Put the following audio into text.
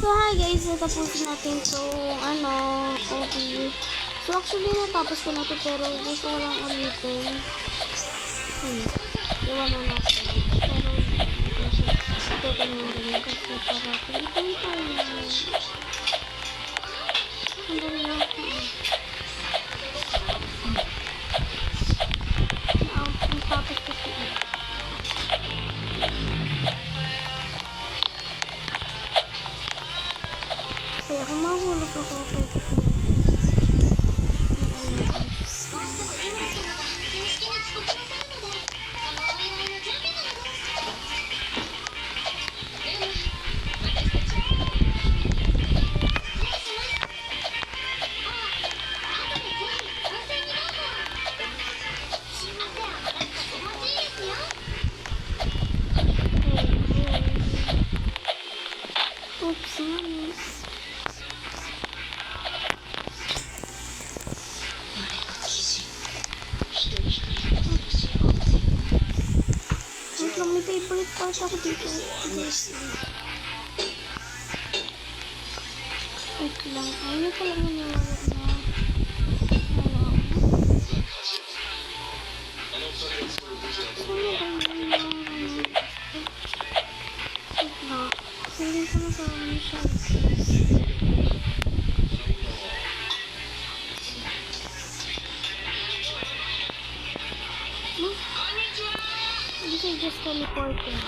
So hi guys, natapusin natin itong OP. So actually natapos ko na ito pero gusto ko lang ulitin. Iwan na natin. Pero ito ko naman ganyan kasi para ulitin tayo. Ang dali lang ako. Natapos ko siya. Kaya kung mahulog ako pwede ko. Oops, nice. Wait lang, may favorite part ako dito. Wait lang, ayun ko lang naniwala na. Wait lang, sabihin ko na sa mission. This is just teleporting.